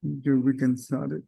We can start it.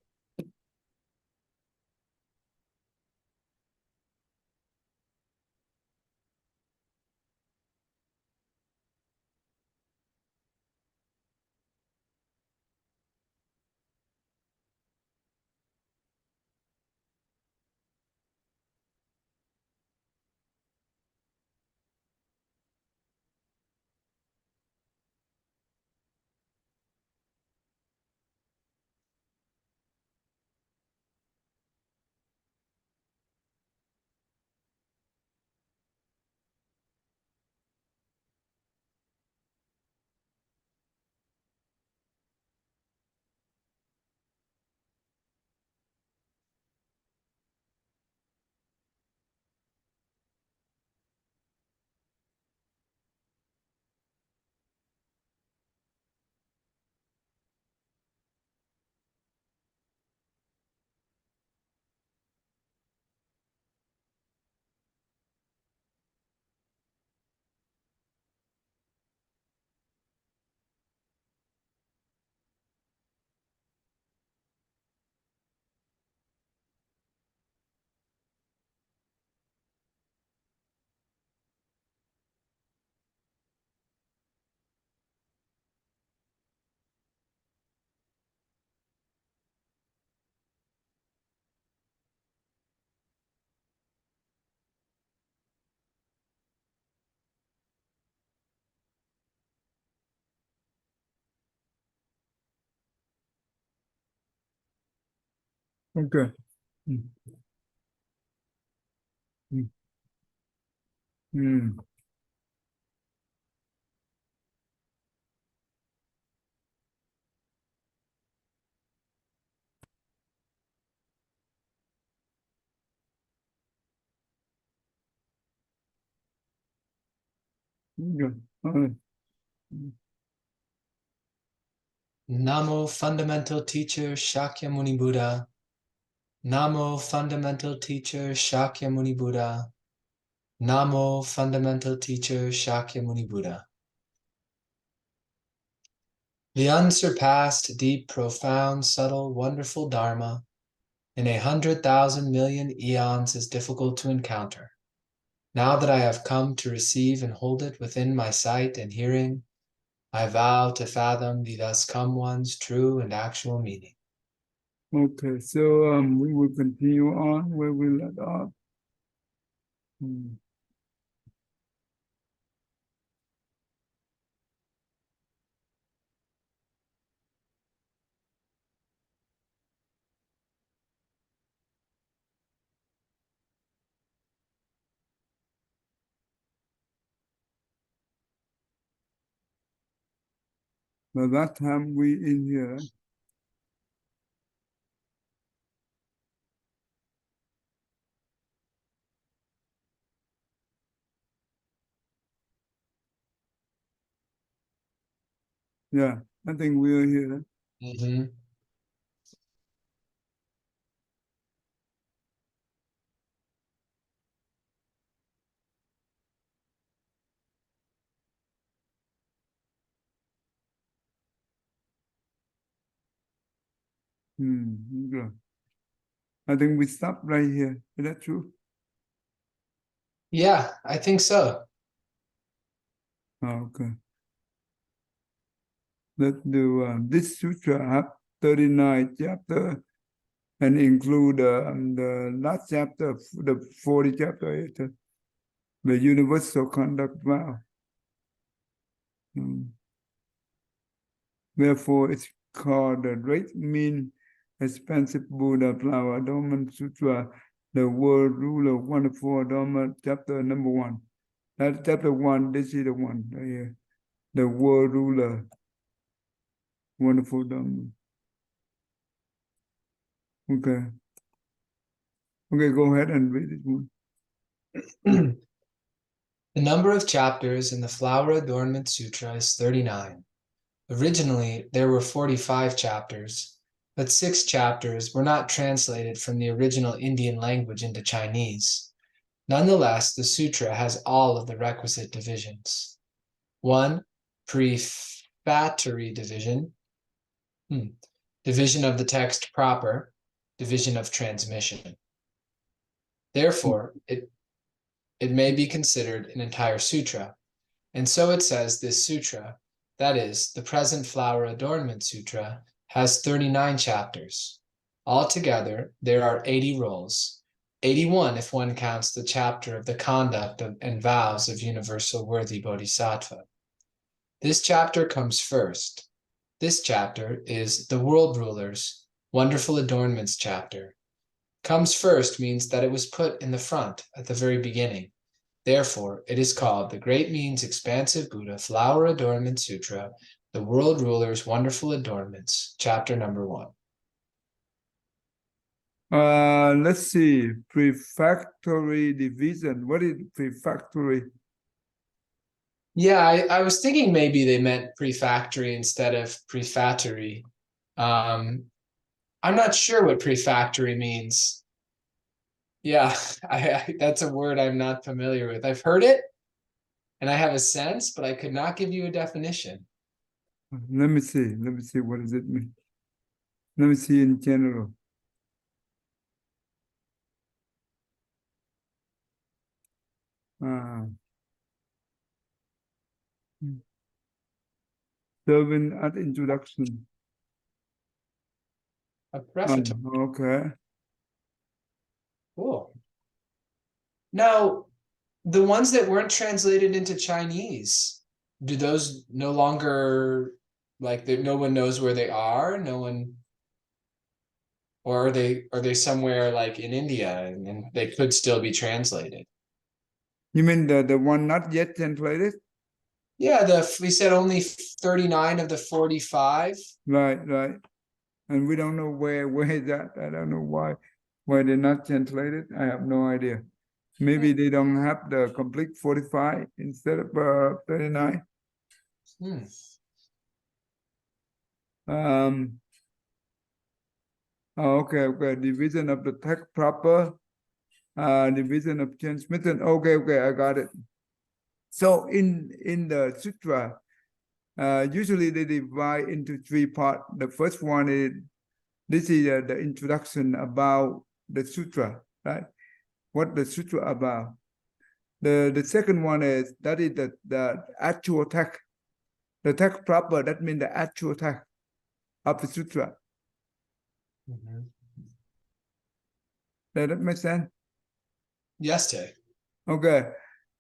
Okay. Mm. Mm. Mm. Okay. All right. Namo Fundamental Teacher Shakyamuni Buddha. Namo Fundamental Teacher Shakyamuni Buddha. Namo Fundamental Teacher Shakyamuni Buddha. The unsurpassed, deep, profound, subtle, wonderful Dharma in 100,000 million eons is difficult to encounter. Now that I have come to receive and hold it within my sight and hearing, I vow to fathom the thus come one's true and actual meaning. Okay, so we will continue on where we left off. Mm. By that time we in here. Yeah, I think we are here. Mm-hmm. Okay. I think we stop right here. Is that true? Yeah, I think so. Okay. Let's do this sutra have 39 chapters and include the last chapter, the 40 chapter, the universal conduct vow. Therefore, it's called the Great Mean Expensive Buddha Flower Adornment Sutra, the World Ruler Wonderful Adornment, chapter number 1. That's chapter 1, this is the one right here. The World Ruler Wonderful Adornment. Okay. Okay, go ahead and read it one. The number of chapters in the Flower Adornment Sutra is 39. Originally, there were 45 chapters, but 6 chapters were not translated from the original Indian language into Chinese. Nonetheless, the sutra has all of the requisite divisions. 1. Prefatory division. division of the text proper, division of transmission. Therefore, it may be considered an entire sutra. And so it says this sutra, that is, the present Flower Adornment Sutra, has 39 chapters. Altogether, there are 80 rolls, 81 if one counts the chapter of the conduct and vows of Universal Worthy Bodhisattva. This chapter comes first. This chapter is the World Rulers, Wonderful Adornments chapter. Comes first means that it was put in the front at the very beginning. Therefore, it is called the Great Means Expansive Buddha Flower Adornment Sutra, the World Rulers' Wonderful Adornments, chapter number 1. Let's see. Prefactory division. What is prefactory? Yeah, I was thinking maybe they meant prefactory instead of prefatory. I'm not sure what prefactory means. Yeah, that's a word I'm not familiar with. I've heard it and I have a sense, but I could not give you a definition. Let me see. Let me see. What does it mean? Let me see in general. Serving at introduction. A prefatory. Okay. Cool. Now, the ones that weren't translated into Chinese, do those no longer, like, no one knows where they are? No one, or are they somewhere like in India and they could still be translated? You mean the one not yet translated? Yeah, we said only 39 of the 45. Right. And we don't know where is that. I don't know why they're not translated. I have no idea. Maybe they don't have the complete 45 instead of 39. Okay. Division of the text proper, division of transmission. Okay, I got it. So in the sutra, usually they divide into 3 parts. The first one is the introduction about the sutra, right? What the sutra about. The second one is the actual text. The text proper, that means the actual text of the sutra. Does that make sense? Yes, Tay. Okay.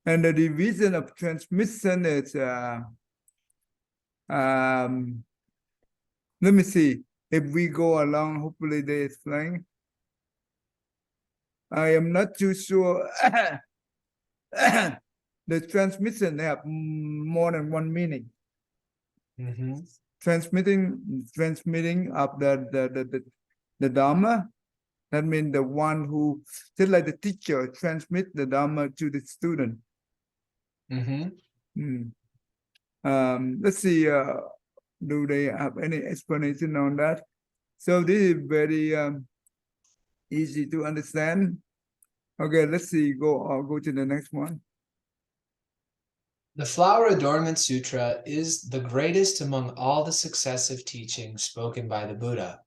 And the division of transmission is let me see. If we go along, hopefully they explain. I am not too sure. The transmission have more than one meaning. Transmitting of the Dharma. That means the one who, just like the teacher, transmit the Dharma to the student. Let's see. Do they have any explanation on that? So this is very easy to understand. Okay, let's see. I'll go to the next one. The Flower Adornment Sutra is the greatest among all the successive teachings spoken by the Buddha.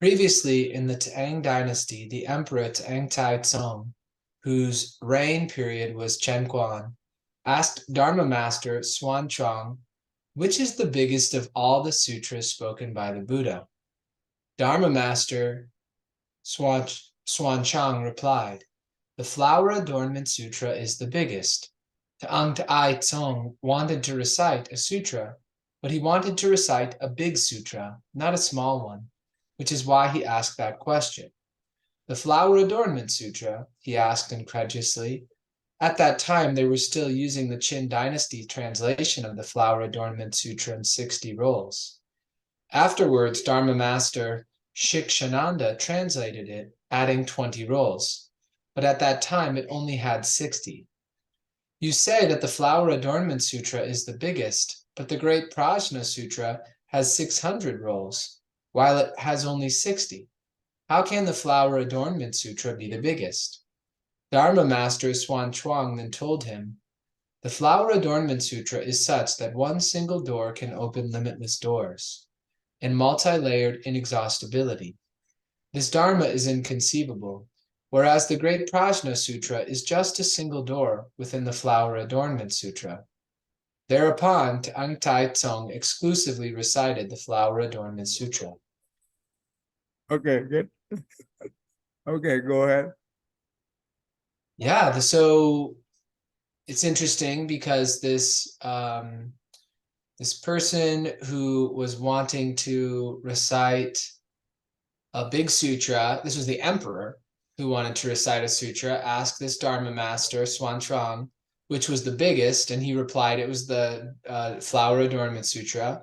Previously, in the Tang dynasty, the Emperor Tang Tai Tsung, whose reign period was Chen Guan, asked Dharma Master Xuan Chuang, which is the biggest of all the sutras spoken by the Buddha? Dharma Master Xuan Chuang replied, the Flower Adornment Sutra is the biggest. Tang Tai Tsung wanted to recite a sutra, but he wanted to recite a big sutra, not a small one, which is why he asked that question. The Flower Adornment Sutra, he asked incredulously. At that time, they were still using the Qin Dynasty translation of the Flower Adornment Sutra in 60 rolls. Afterwards, Dharma Master Shikshananda translated it, adding 20 rolls. But at that time, it only had 60. You say that the Flower Adornment Sutra is the biggest, but the Great Prajna Sutra has 600 rolls, while it has only 60. How can the Flower Adornment Sutra be the biggest? Dharma Master Xuan Chuang then told him, the Flower Adornment Sutra is such that one single door can open limitless doors. and multi-layered inexhaustibility. This Dharma is inconceivable, whereas the great Prajna Sutra is just a single door within the Flower Adornment Sutra. Thereupon, Tang Tai Tsung exclusively recited the Flower Adornment Sutra. Okay, good. Okay, go ahead. Yeah, so it's interesting because this person who was wanting to recite a big sutra, this was the emperor who wanted to recite a sutra, asked this Dharma master, Xuanzang, which was the biggest, and he replied it was the Flower Adornment Sutra,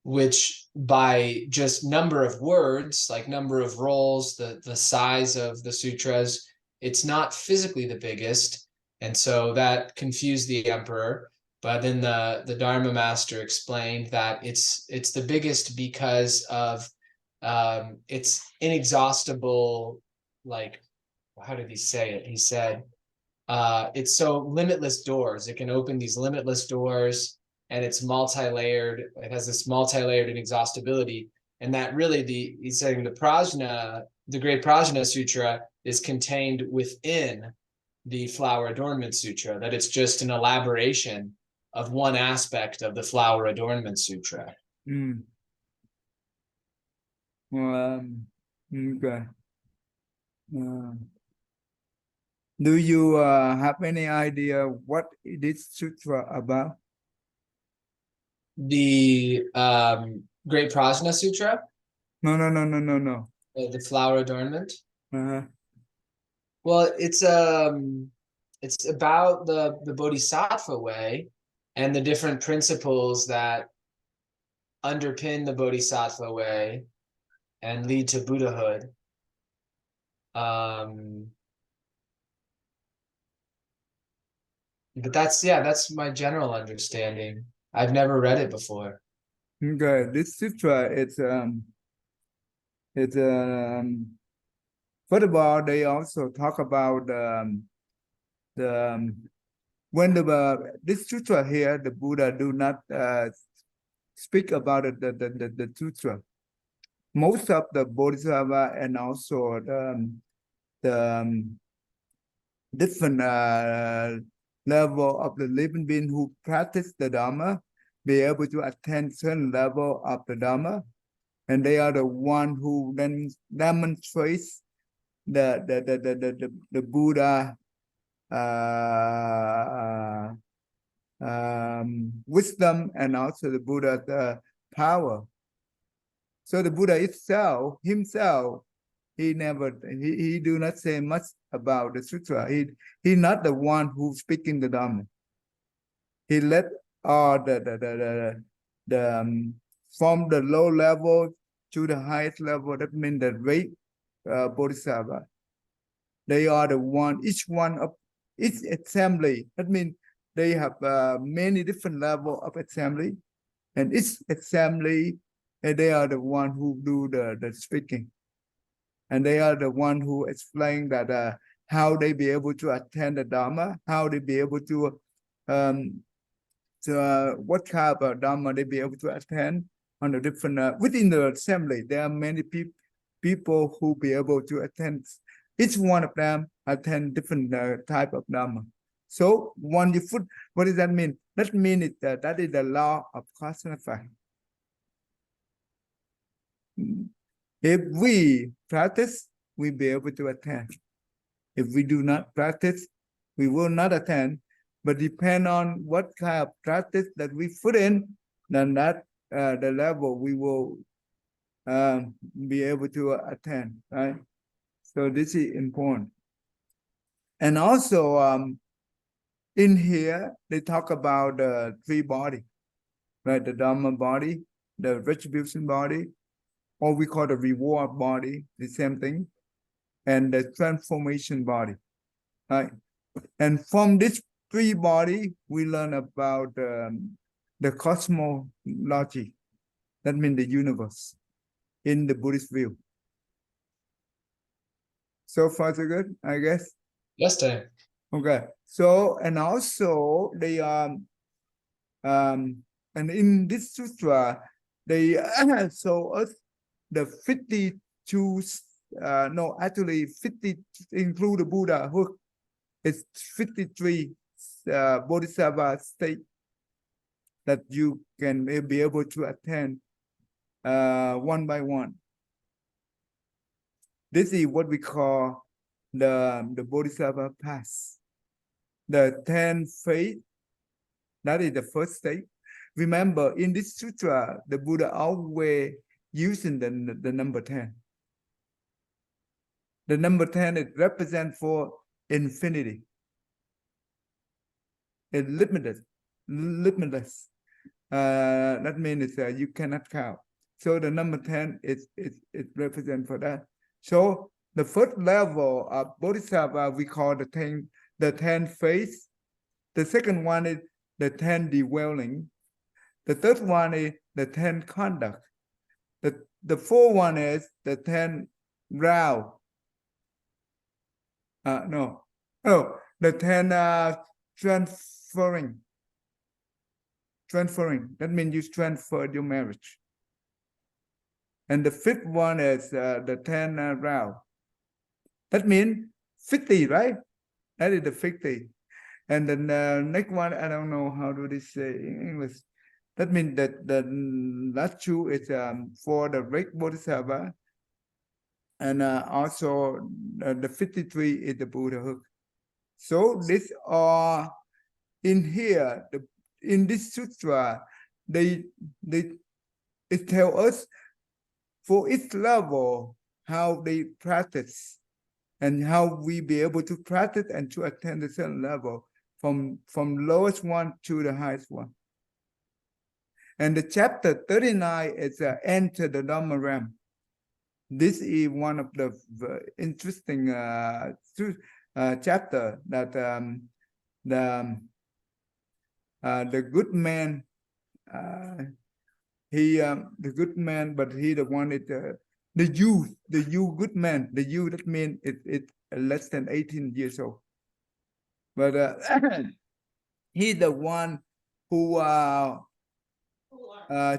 which by just number of words, like number of rolls, the size of the sutras, it's not physically the biggest. And so that confused the emperor. But then the Dharma master explained that it's the biggest because of its inexhaustible, like, how did he say it? He said, it's so limitless doors. It can open these limitless doors, and it's multi-layered. It has this multi-layered inexhaustibility, and that really he's saying the Prajna, the Great Prajna Sutra, is contained within the Flower Adornment Sutra. That it's just an elaboration of one aspect of the Flower Adornment Sutra. Mm. Okay. Do you have any idea what this sutra about? The Great Prajna Sutra, No. the Flower Adornment. Uh-huh. Well, it's about the Bodhisattva way and the different principles that underpin the Bodhisattva way and lead to Buddhahood. But that's my general understanding. I've never read it before. Okay, this sutra first of all, they also talk about when this sutra here, the Buddha do not speak about it, the sutra. Most of the Bodhisattva and also the different level of the living being who practice the Dharma be able to attain certain level of the Dharma, and they are the one who then demonstrates the Buddha wisdom and also the Buddha power. So the Buddha himself, he do not say much about the sutra. He not the one who's speaking the Dharma. He let all from the low level to the highest level. That means the great Bodhisattva. They are the one. Each assembly. That means they have many different level of assembly, and each assembly, and they are the one who do the speaking. And they are the one who explain that how they be able to attend the Dharma, how they be able to what kind of Dharma they be able to attend on the different within the assembly. There are many people who be able to attend. Each one of them attend different type of Dharma. So when you put, what does that mean? That means that is the law of cause and effect. If we practice, we'll be able to attend. If we do not practice, we will not attend. But depend on what kind of practice that we put in, then that the level we will be able to attend, right? So this is important. And also in here, they talk about the three body, right? The Dharma body, the retribution body, or we call the reward body, the same thing, and the transformation body, right? And from this three body, we learn about the cosmology. That means the universe in the Buddhist view. So far, so good, I guess. Yes, Dave. Okay. So, and also they and in this sutra, they show us the 52, no, actually 50, include the Buddhahood. It's 53 Bodhisattva state that you can be able to attend one by one. This is what we call the Bodhisattva path. The 10 faith, that is the first state. Remember, in this sutra, the Buddha always using the number 10. The number 10 it represents for infinity. It's limitless. That means you cannot count. So the number 10 it represents for that. So the first level of Bodhisattva we call the 10 faith. The second one is the 10 dwelling. The third one is the 10 conduct. The fourth one is the 10 round. The 10 transferring. That means you transfer your marriage. And the fifth one is the 10 round. That means 50, right? That is the 50. And then the next one, I don't know how do they say in English. That means that the last two is for the great Bodhisattva. And also the 53 is the Buddhahood. So these are in here, in this sutra, it tell us for each level how they practice and how we be able to practice and to attain the certain level from lowest one to the highest one. And the chapter 39 is enter the Dharma realm. This is one of the interesting chapter that the good man, the good man, but he the one is the youth good man. The youth, that means it less than 18 years old. But he's the one who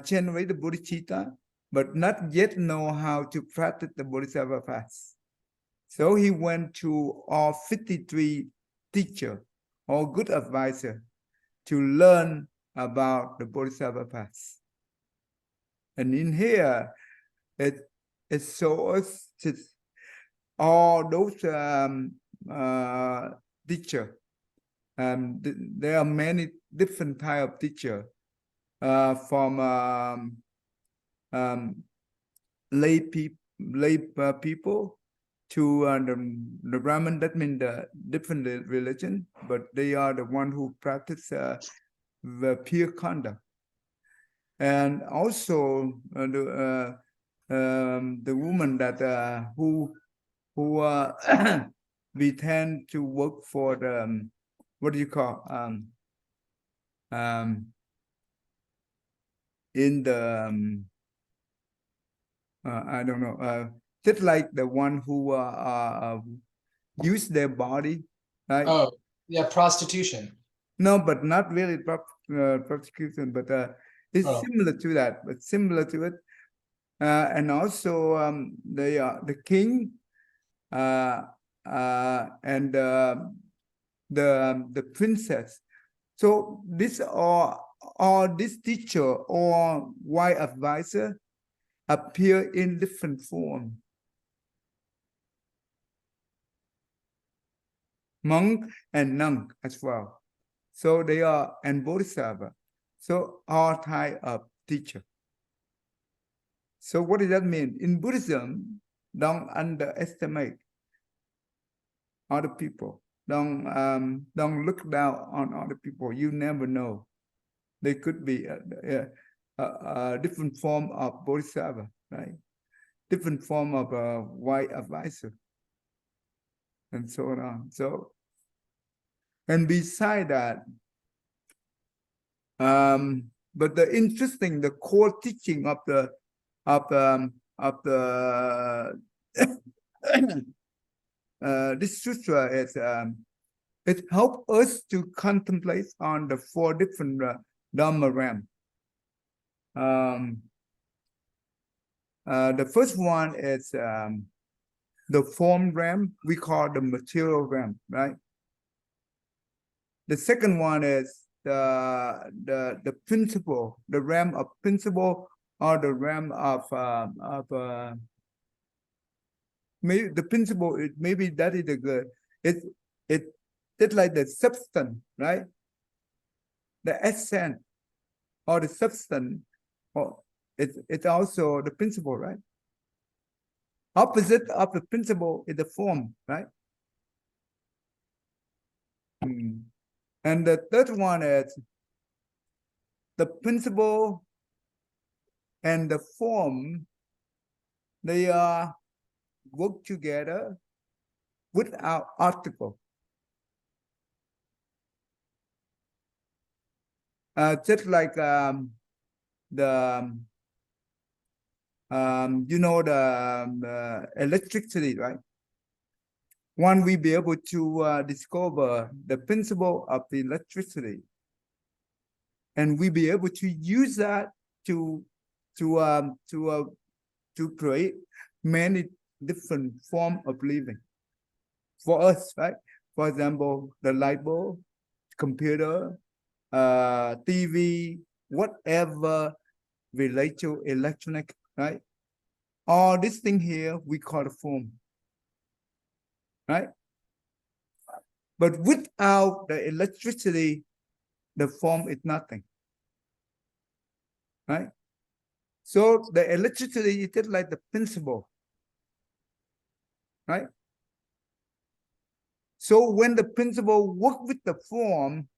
generate the bodhicitta, but not yet know how to practice the Bodhisattva path. So he went to all 53 teachers or good advisor to learn about the Bodhisattva path. And in here, it shows us all those teachers. There are many different types of teachers, from lay people to the Brahmin. That means the different religion, but they are the one who practice the pure conduct. And also the woman that who we tend to work for the what do you call in the I don't know, just like the one who use their body, right? Oh, yeah, prostitution. No, but not really prostitution, but it's similar to that, but similar to it. And also the king and the princess. So these are all this teacher or white advisor appear in different form. Monk and nun as well. So they are, and bodhisattva. So all type of teacher. So what does that mean? In Buddhism, don't underestimate other people. Don't look down on other people. You never know. They could be a different form of bodhisattva, right? Different form of a white advisor, and so on. So, and beside that, but the interesting, the core teaching of the this sutra is it helps us to contemplate on the 4 different Dharma realms. The first one is the form realm. We call the material realm, right? The second one is the principle, the realm of principle, or the realm of maybe the principle. Maybe that is the good. It's like the substance, right? The essence or the substance, or it's also the principle, right? Opposite of the principle is the form, right? And the third one is the principle and the form. They are work together without obstacle. Just like the the electricity, right? One, we be able to discover the principle of the electricity, and we be able to use that to create many different form of living for us, right? For example, the light bulb, computer, TV, whatever relate to electronic, right? All this thing here we call the form, right? But without the electricity, the form is nothing, right? So the electricity is just like the principle, right? So when the principle work with the form,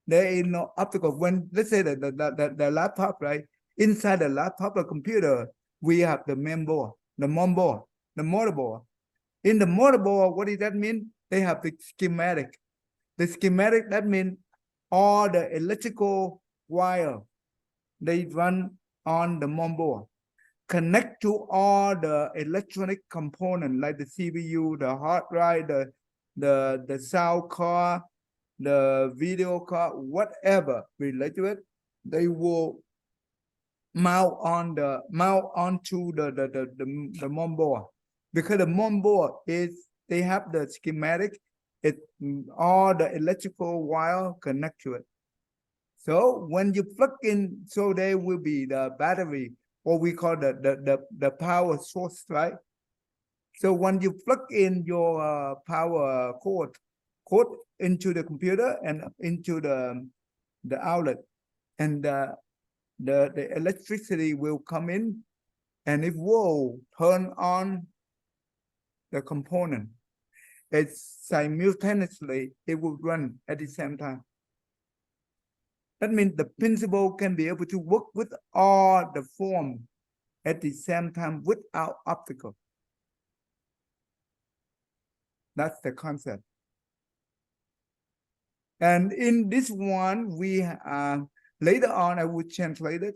there is no obstacle. When, let's say the laptop, right? Inside the laptop or computer, we have the main board, the motherboard, the motherboard. In the motherboard, what does that mean? They have the schematic. The schematic, that means all the electrical wire, they run on the motherboard. Connect to all the electronic component like the CPU, the hard drive, the sound card, the video card, whatever related to it, they will mount onto the motherboard, because the motherboard is, they have the schematic, it all the electrical wire connect to it. So when you plug in, so there will be the battery, what we call the power source, right? So when you plug in your power cord into the computer and into the outlet, and the electricity will come in, and it will turn on the component. It's simultaneously, it will run at the same time. That means the principle can be able to work with all the form at the same time without obstacle. That's the concept. And in this one, we later on I will translate it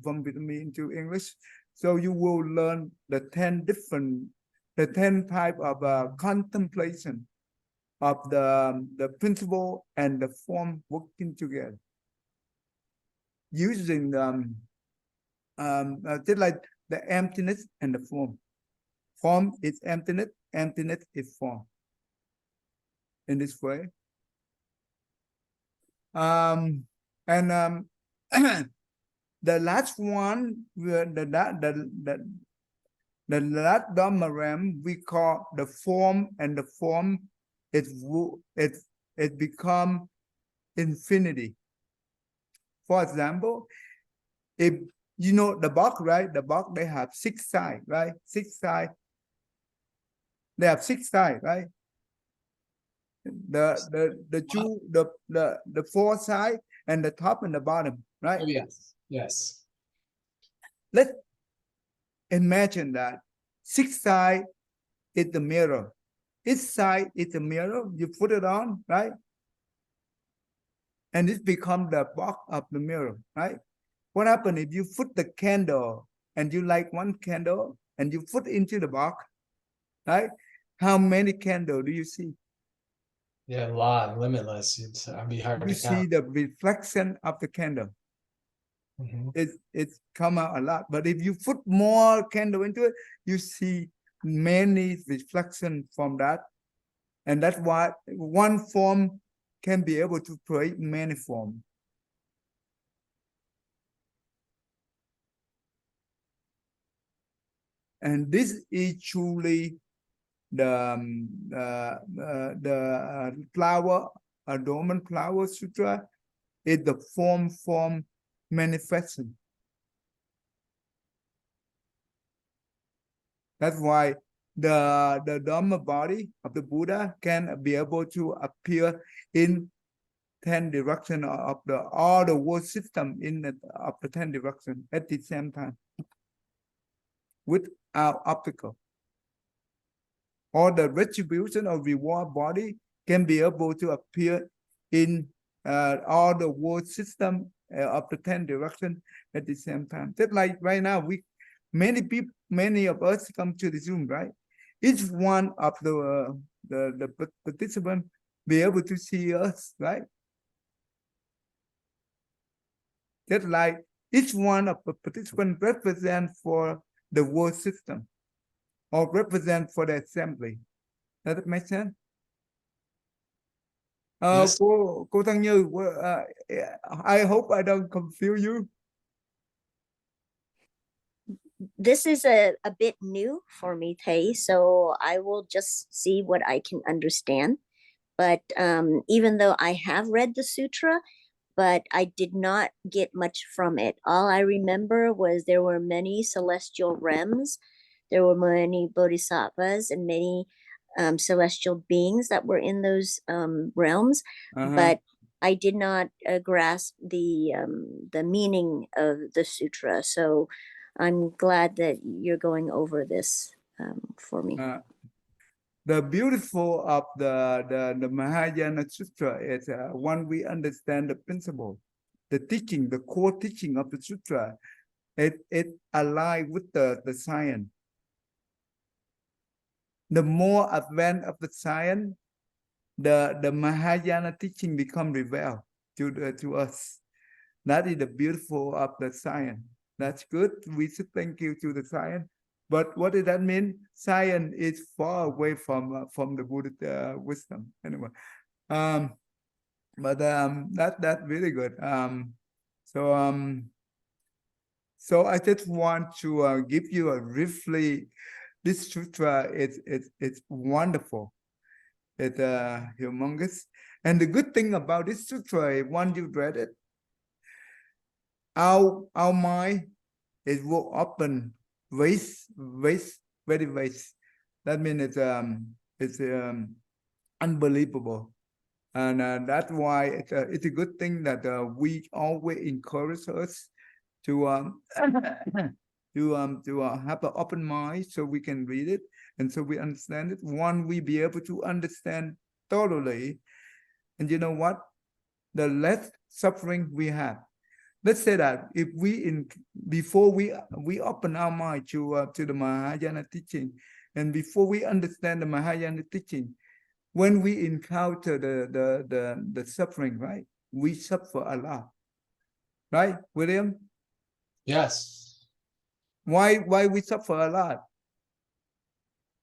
from Vietnamese into English. So you will learn the 10 type of contemplation of the principle and the form working together, using just like the emptiness and the form. Form is emptiness, emptiness is form. In this way. And the last one, the last Dharma realm, we call the form, and the form it become infinity. For example, if you know the box, right? The box, they have 6 sides, right? 6 sides. They have 6 sides, right? The 4 side and the top and the bottom, right? Oh, yes. Yes. Let's imagine that 6 side is the mirror. Each side is a mirror. You put it on, right? And it becomes the box of the mirror, right? What happens if you put the candle and you light one candle and you put into the box, right? How many candles do you see? Yeah, a lot, limitless. It'd be hard You to count. see the reflection of the candle. Mhm. It's come out a lot. But if you put more candle into it, you see many reflection from that. And that's why one form can be able to create many forms. And this is truly the flower, adornment flower sutra is the form manifesting. That's why the Dharma body of the Buddha can be able to appear in 10 direction of the all the world system in the, of the 10 direction at the same time without obstacle. Or the retribution or reward body can be able to appear in all the world system of the 10 direction at the same time. Just like right now, many of us come to the Zoom, right? Each one of the participant be able to see us, right? Just like each one of the participants represent for the world system or represent for the assembly. Does that make sense? Yes. Cô Thanh Như, I hope I don't confuse you. This is a bit new for me, Thay, so I will just see what I can understand. But even though I have read the sutra, but I did not get much from it. All I remember was there were many celestial realms, there were many bodhisattvas and many celestial beings that were in those realms, but I did not grasp the meaning of the sutra. So I'm glad that you're going over this for me. The beautiful of the Mahayana Sutra is when we understand the principle, the teaching, the core teaching of the sutra, it aligns with the science. The more advanced of the science, the Mahayana teaching become revealed to us. That is the beautiful of the science. That's good. We should thank you to the science. But what does that mean? Science is far away from the Buddhist wisdom. Anyway, but that's really good. So I just want to give you a briefly. This sutra it's wonderful. It's humongous. And the good thing about this sutra, once you read it, our mind it will open very vast. That means it's unbelievable, and that's why it's a good thing that we always encourage us to have an open mind so we can read it and so we understand it. One, we be able to understand thoroughly, and you know what? The less suffering we have. Let's say that if before we open our mind to the Mahayana teaching, and before we understand the Mahayana teaching, when we encounter the suffering, right? We suffer a lot, right, William? Yes. Why we suffer a lot?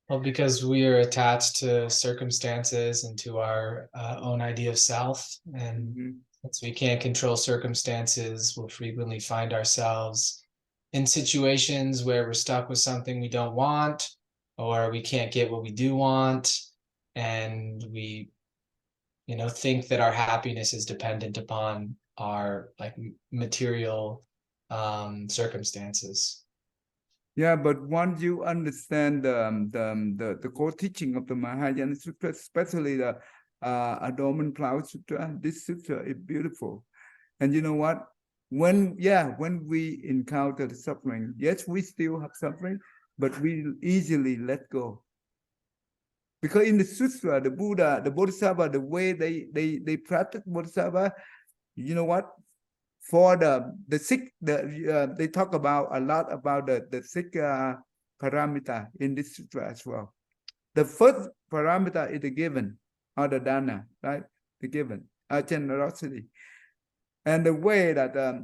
Well, because we are attached to circumstances and to our own idea of self, and since we can't control circumstances, we'll frequently find ourselves in situations where we're stuck with something we don't want, or we can't get what we do want, and we, think that our happiness is dependent upon our material circumstances. Yeah, but once you understand the core teaching of the Mahayana Sutra, especially the Adornment Flower Sutra, this sutra is beautiful. And you know what? When we encounter the suffering, yes, we still have suffering, but we easily let go. Because in the sutra, the Buddha, the Bodhisattva, the way they practice Bodhisattva, you know what? For the six, they talk about a lot about the six paramita in this sutra as well. The first paramita is the given, or the dana, right? The given, generosity. And the way that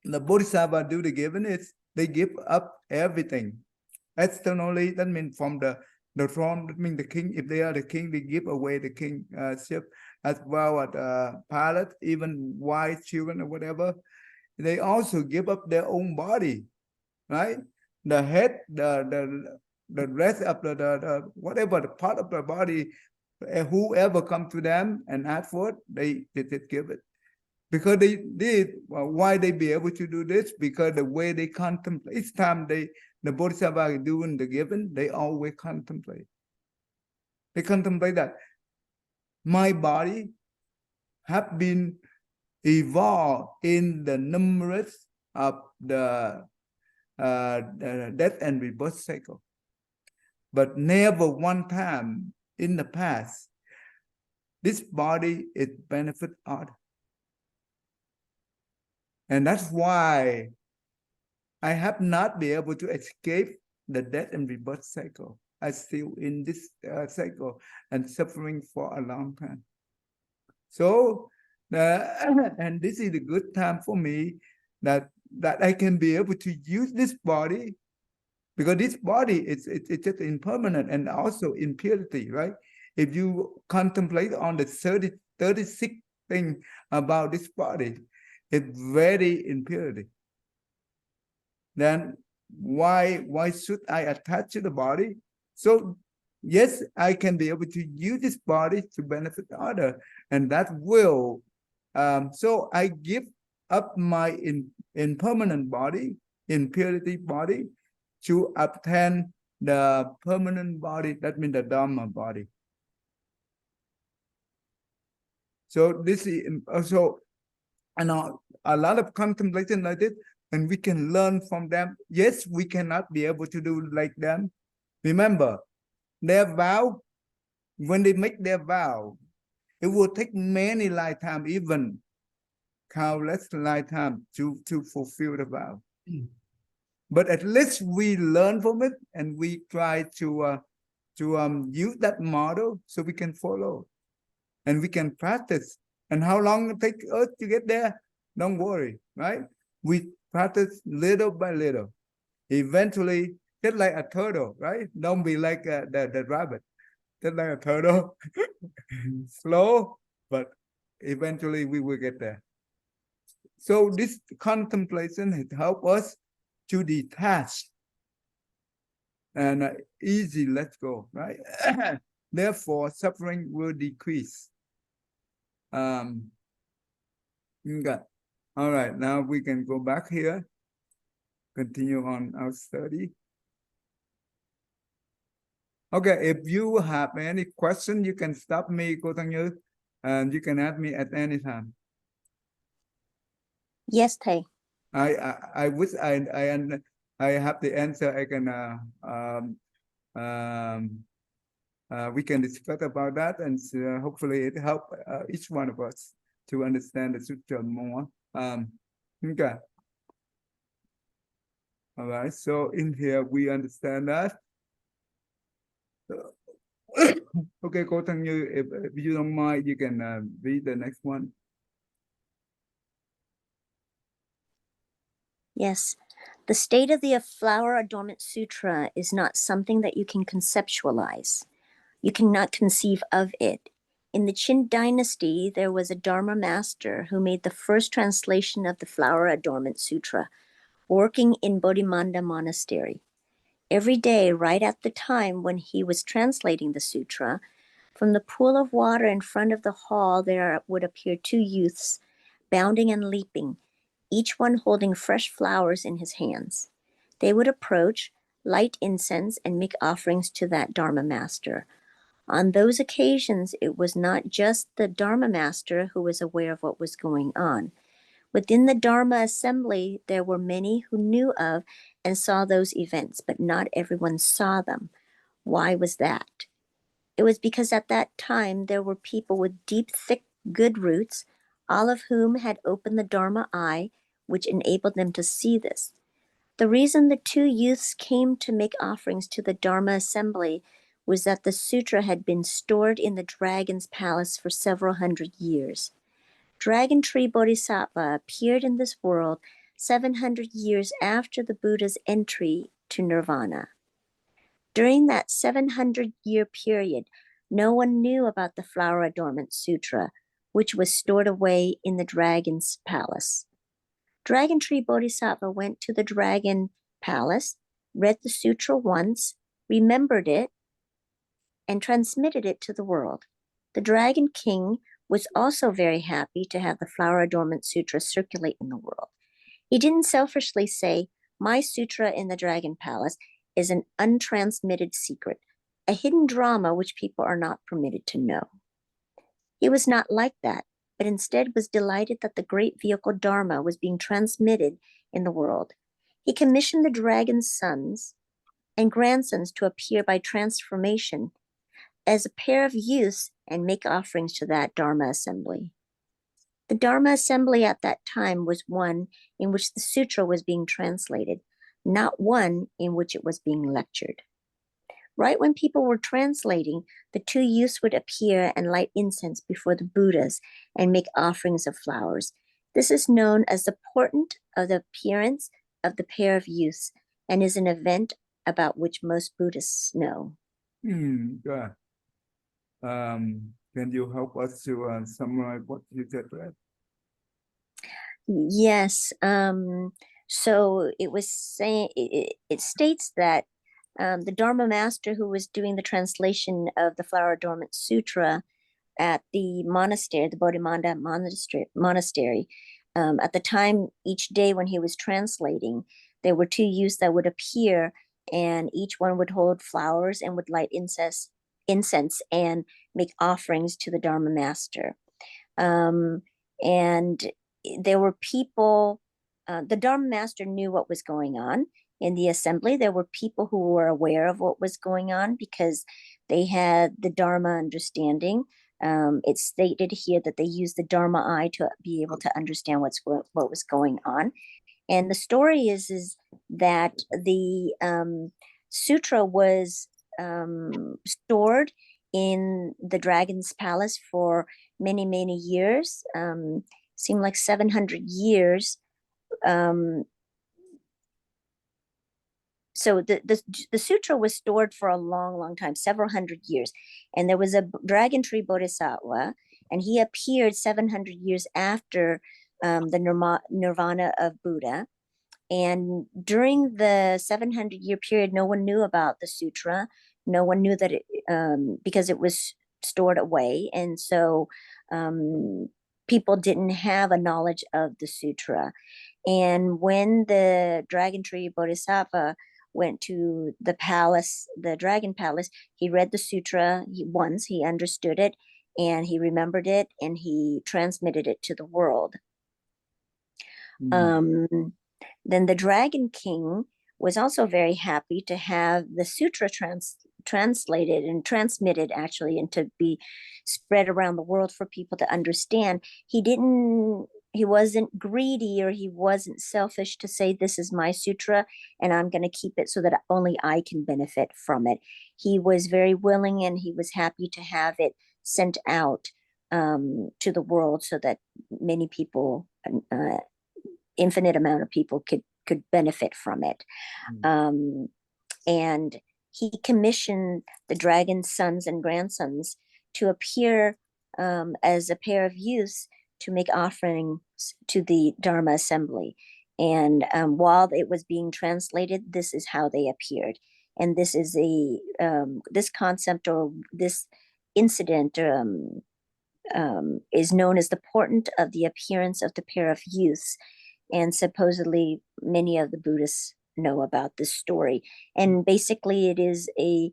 the Bodhisattva do the giving is they give up everything. Externally, that means from the throne, that means the king, if they are the king, they give away the kingship, as well as pilot, even wife, children, or whatever. They also give up their own body, right? The head, the rest of the whatever the part of the body, whoever come to them and ask for it, they give it. Because they did, why they be able to do this? Because the way they contemplate, each time the Bodhisattva doing the giving, they always contemplate. They contemplate that my body have been evolved in the numerous of the death and rebirth cycle. But never one time in the past, this body is benefit others. And that's why I have not been able to escape the death and rebirth cycle. I'm still in this cycle and suffering for a long time. So, and this is a good time for me that I can be able to use this body, because this body it's just impermanent and also impurity, right? If you contemplate on the 36 thing about this body, it's very impurity. Then why should I attach to the body? So yes, I can be able to use this body to benefit others, and that will. So I give up my impermanent body, impurity body, to obtain the permanent body. That means the Dharma body. So this is also, and a lot of contemplation like this, and we can learn from them. Yes, we cannot be able to do like them. Remember, their vow, when they make their vow, it will take many lifetimes, even countless lifetimes to fulfill the vow. But at least we learn from it, and we try to use that model so we can follow, and we can practice. And how long it takes us to get there? Don't worry, right? We practice little by little. Eventually, just like a turtle, right? Don't be like the rabbit. Just like a turtle, slow, but eventually we will get there. So this contemplation has helped us to detach and easy let go, right? Therefore, suffering will decrease. Okay. All right, now we can go back here, continue on our study. Okay, if you have any question, you can stop me, Cô Tăng Như, and you can ask me at any time. Yes, Thầy. I wish I have the answer. I can we can discuss about that, and hopefully it help each one of us to understand the sutra more. Okay. All right. So in here we understand that. Okay, Cô Tăng Như, if you don't mind, you can read the next one. Yes. The state of the Flower Adornment Sutra is not something that you can conceptualize. You cannot conceive of it. In the Qin dynasty, there was a Dharma master who made the first translation of the Flower Adornment Sutra, working in Bodhimanda Monastery. Every day, right at the time when he was translating the sutra, from the pool of water in front of the hall, there would appear two youths, bounding and leaping, each one holding fresh flowers in his hands. They would approach, light incense, and make offerings to that Dharma master. On those occasions, it was not just the Dharma master who was aware of what was going on. Within the Dharma assembly, there were many who knew of and saw those events, but not everyone saw them. Why was that? It was because at that time there were people with deep, thick, good roots, all of whom had opened the Dharma eye, which enabled them to see this. The reason the two youths came to make offerings to the Dharma assembly was that the sutra had been stored in the dragon's palace for several hundred years. Dragon Tree Bodhisattva appeared in this world 700 years after the Buddha's entry to nirvana. During that 700-year period, no one knew about the Flower Adornment Sutra, which was stored away in the dragon's palace. Dragon Tree Bodhisattva went to the dragon palace, read the sutra once, remembered it, and transmitted it to the world. The Dragon King was also very happy to have the Flower Adornment Sutra circulate in the world. He didn't selfishly say, "My sutra in the Dragon Palace is an untransmitted secret, a hidden drama which people are not permitted to know." He was not like that, but instead was delighted that the great vehicle Dharma was being transmitted in the world. He commissioned the dragon's sons and grandsons to appear by transformation as a pair of youths and make offerings to that Dharma assembly. The Dharma assembly at that time was one in which the sutra was being translated, not one in which it was being lectured. Right when people were translating, the two youths would appear and light incense before the Buddhas and make offerings of flowers. This is known as the portent of the appearance of the pair of youths and is an event about which most Buddhists know. Yeah. Can you help us to summarize what you just read? Yes. So it was saying, it states that the Dharma master who was doing the translation of the Flower Adornment Sutra at the monastery, the Bodhimanda monastery, at the time, each day when he was translating, there were two youths that would appear, and each one would hold flowers and would light incense and make offerings to the Dharma master. And there were people, the Dharma master knew what was going on in the assembly. There were people who were aware of what was going on because they had the Dharma understanding. It's stated here that they used the Dharma eye to be able to understand what was going on. And the story is that the sutra was stored in the dragon's palace for many, many years, seemed like 700 years. So the sutra was stored for a long, long time, several hundred years. And there was a Dragon Tree Bodhisattva, and he appeared 700 years after the nirvana of Buddha. And during the 700-year period, no one knew about the sutra. No one knew that it, because it was stored away. And so people didn't have a knowledge of the sutra. And when the Dragon Tree Bodhisattva went to the palace, the dragon palace, he read the sutra once, he understood it, and he remembered it, and he transmitted it to the world. Then the Dragon King was also very happy to have the sutra translated and transmitted, actually, and to be spread around the world for people to understand. He wasn't greedy, or he wasn't selfish to say, "This is my sutra and I'm going to keep it so that only I can benefit from it." He was very willing, and he was happy to have it sent out to the world so that many people, infinite amount of people could benefit from it. And he commissioned the dragon's sons and grandsons to appear as a pair of youths to make offerings to the Dharma assembly. And while it was being translated, this is how they appeared. And this is this concept, or this incident is known as the portent of the appearance of the pair of youths. And supposedly many of the Buddhists know about this story. And basically it is a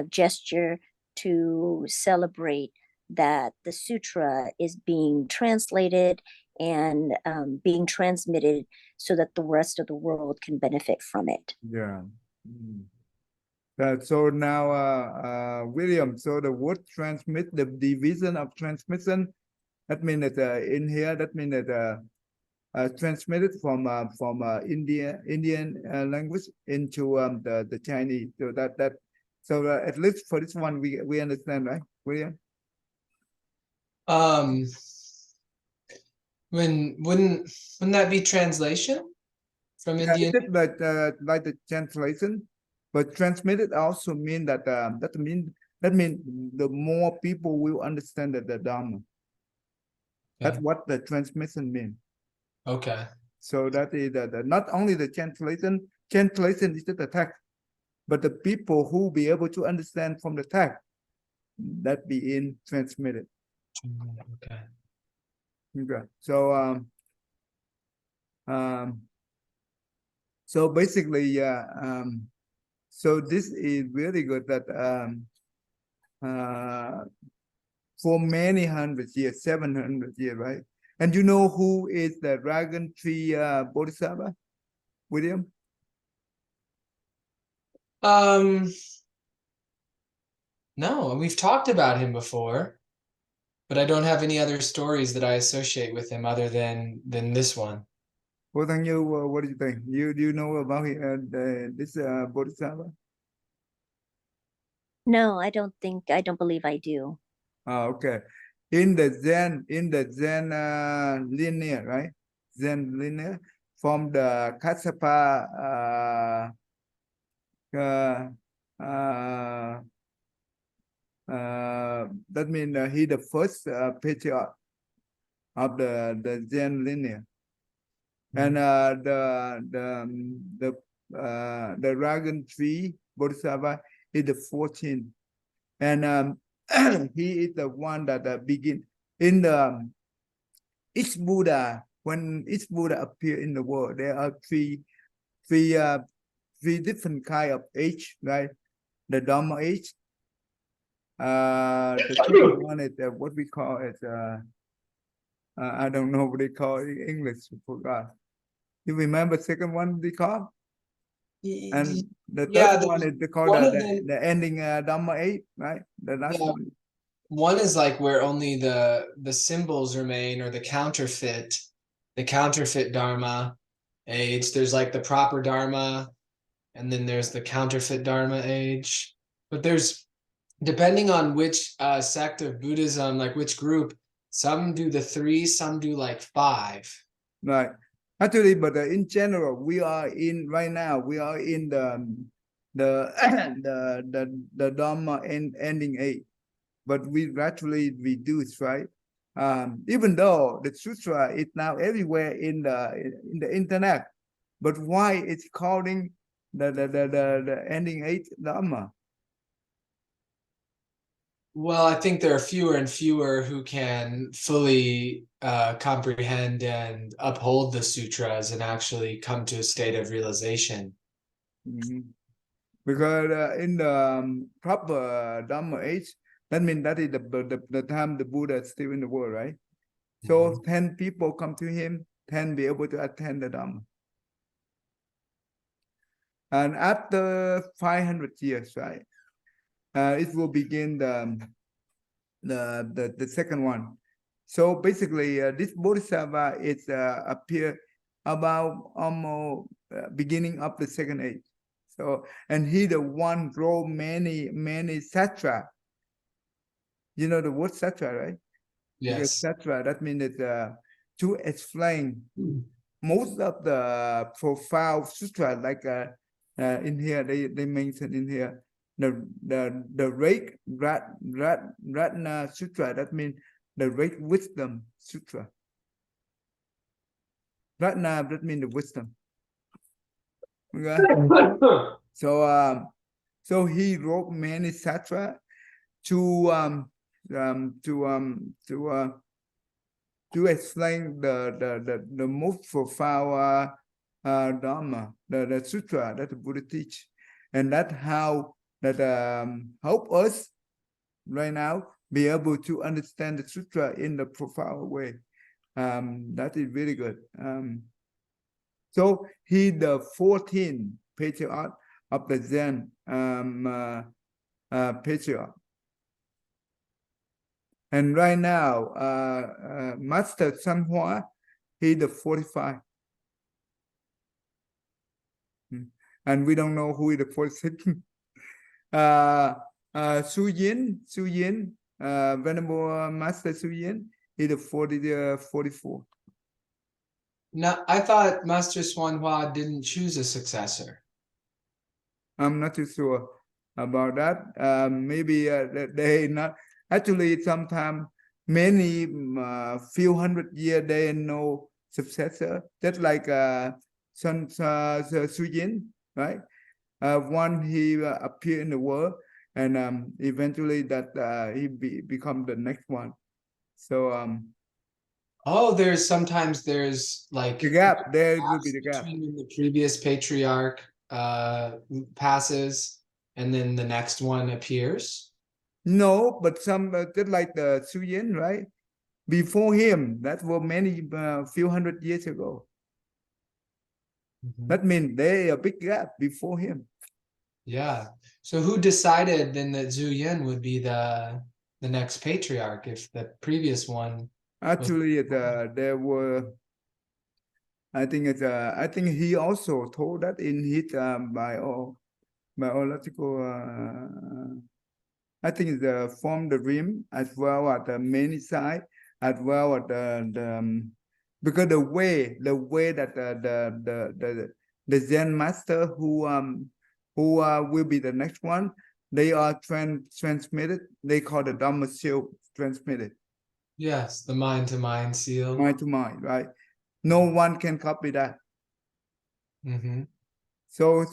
gesture to celebrate that the sutra is being translated and being transmitted so that the rest of the world can benefit from it. Yeah. So now, William, so the word transmit, the division of transmission, that means that in here, that means that transmitted from Indian language into the Chinese. So at least for this one, we understand, right, William? Wouldn't that be translation? from Yeah, Indian? it is like the translation, but transmitted also mean that that mean the more people will understand the Dharma. That's Okay. what the transmission means. Okay. So that is not only the translation. Translation is just the text, but the people who be able to understand from the text, that be in transmitted. Okay. Okay. So basically, yeah. So this is really good that for many hundreds years, 700 years, right? And you know who is the dragon tree Bodhisattva, William? No, we've talked about him before, but I don't have any other stories that I associate with him other than this one. Well, thank you. What do you think? Do you know about this Bodhisattva? No, I don't believe I do. Okay. In the Zen linear, right? Zen linear from the Kassapa that means he the first patriarch of the Zen linear, and the dragon tree Bodhisattva is the 14th, and he is the one that begin in the each Buddha. When each Buddha appear in the world, there are three different kind of age, right? The Dharma age. The second one is what we call it. I don't know what they call it in English. I forgot. You remember second one they call? And the Yeah, third one is they call one of them, the ending Dharma age, right? The last yeah, one. one is like where only the symbols remain, or the counterfeit Dharma age. There's like the proper Dharma, and then there's the counterfeit Dharma age. But there's, depending on which sect of Buddhism, like which group, some do the 3, some do like 5. Right. Actually, but in general, we are in right now. We are in the the Dharma ending age, but we gradually reduce, right? Even though the sutra is now everywhere in the internet, but why it's calling the ending age Dharma? Well, I think there are fewer and fewer who can fully comprehend and uphold the sutras and actually come to a state of realization. Mhm. Because in the proper Dharma age, that means that is the time the Buddha is still in the world, right? So 10 people come to him, 10 be able to attend the Dhamma. And after 500 years, right, it will begin the second one. So basically, this Bodhisattva is appear about almost beginning of the second age. So, and he the one wrote many sutra. You know the word sutra, right? Because Yes. sutra, that means it's to explain most of the profound sutra, like in here they mention in here the Ratna Sutra. That means the great wisdom sutra. Ratna, that means the wisdom. Okay. So he wrote many sutra to explain the most profound Dharma, the sutra that the Buddha teach, and that how that help us right now be able to understand the sutra in the profound way. That is really good. So he the 14th patriarch of the Zen patriarch. And right now, Master Sanhua, he the 45. And we don't know who is the 46th. Su Yin, Venerable Master Su Yin, he the 44. No, I thought Master Xuanhua didn't choose a successor. I'm not too sure about that. Maybe they not actually sometimes many few hundred years they no successor. Just like Sun Suyin, right? One he appeared in the world, and eventually that he become the next one. So Oh, sometimes there's like the gap there will be gaps the gap. between when the previous patriarch passes and then the next one appears. No, but some just like the Suyin, right? Before him, that was many few hundred years ago. Mhm. That means there a big gap before him. Yeah. So who decided then that Zhu Yin would be the next patriarch if the previous one was Actually, there were. I think he also told that in his biological. I think the from the rim as well as the many side as well as the because the way that the Zen master who will be the next one, they are transmitted. They call the Dhamma seal transmitted, yes, the mind to mind seal. mind to mind, right? No one can copy that. Mm-hmm. So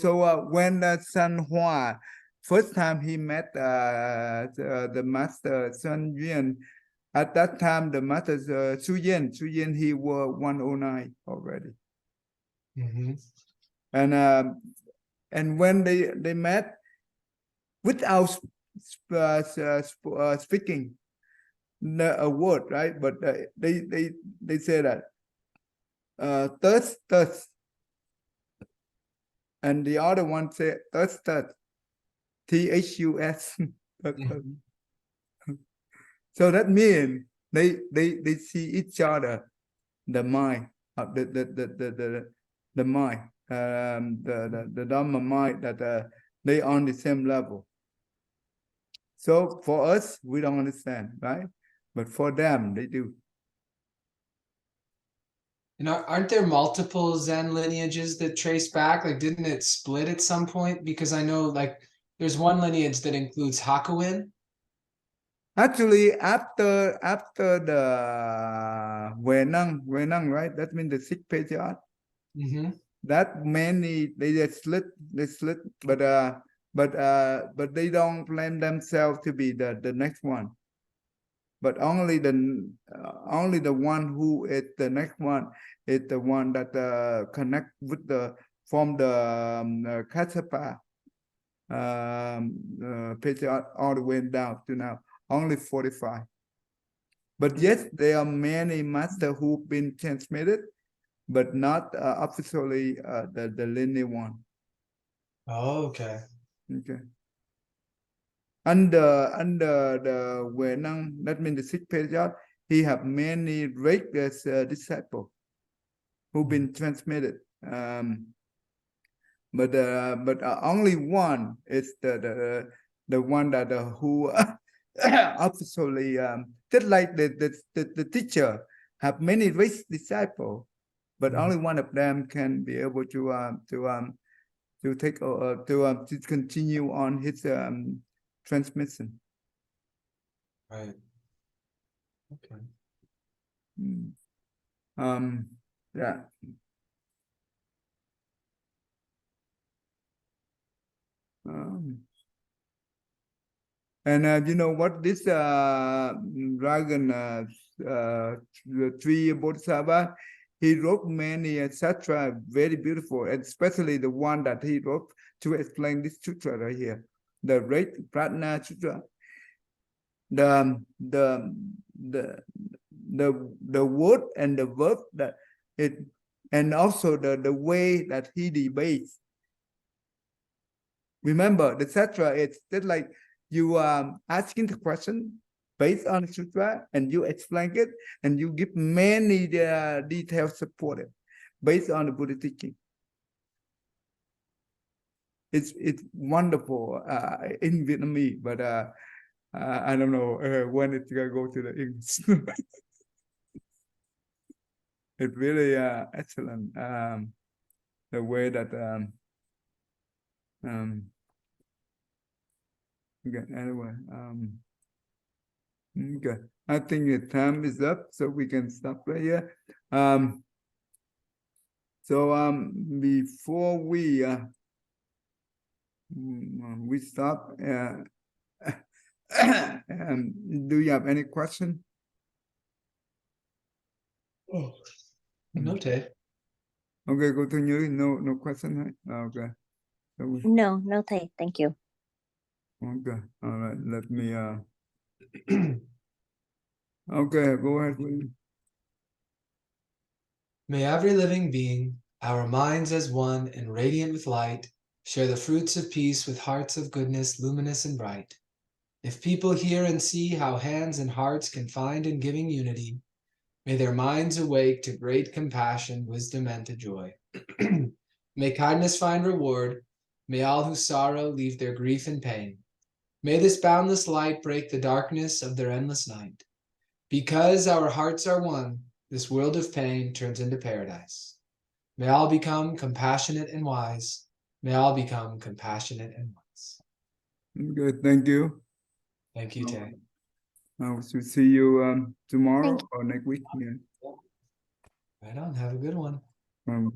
when Sun Hua first time he met the master Sun Yuan, at that time the master Su Yin he was 109 already, Mm-hmm. and when they met without speaking a word, right? But they say that thirst, and the other one say thirst, THUS. Mm-hmm. So that means they see each other, the mind, the mind, the Dhamma mind that they on the same level. So for us, we don't understand, right? But for them, they do. And aren't there multiple Zen lineages that trace back? Like, didn't it split at some point? Because I know, like, there's one lineage that includes Hakuin. Actually, after the Wenang, right? That means the sixth patriarch. Mm-hmm. That many they just split, but they don't claim themselves to be the next one. But only the one who is the next one is the one that connect with the from the Kassapa patriarch all the way down to now, only 45. But yes, there are many masters who've been transmitted, but not officially the linear one. Oh, okay. Okay. Under the Wenang, that means the sixth patriarch, he have many great disciples who've been transmitted. But only one is the one that who officially just like the teacher have many great disciples, but only one of them can be able to take to continue on his transmission. Right. Okay. Yeah. And you know what, this dragon, the three Bodhisattva, he wrote many sutra, very beautiful, and especially the one that he wrote to explain this sutra right here, the Great Pratna Sutra. The word and the verb that it, and also the way that he debates. Remember, the sutra, it's just like you asking the question based on the sutra, and you explain it, and you give many details supported based on the Buddha teaching. It's wonderful in Vietnamese, but I don't know when it's gonna go to the English. it's really excellent. The way that okay, anyway, okay. I think the time is up, so we can stop right here. Before we stop, do you have any question? Oh, no, Tay. Okay, continue. No question, right? Okay. So No, no, thank you. okay. All right. Let me okay, go ahead, please. May every living being, our minds as one and radiant with light, share the fruits of peace with hearts of goodness, luminous and bright. If people hear and see how hands and hearts can find in giving unity, may their minds awake to great compassion, wisdom, and to joy. May kindness find reward. May all who sorrow leave their grief and pain. May this boundless light break the darkness of their endless night. Because our hearts are one, this world of pain turns into paradise. May all become compassionate and wise. May all become compassionate and wise. Good, thank you. Thank you, Tay. I will see you tomorrow Thank you. or next week. Yeah. Right on. Have a good one. Um,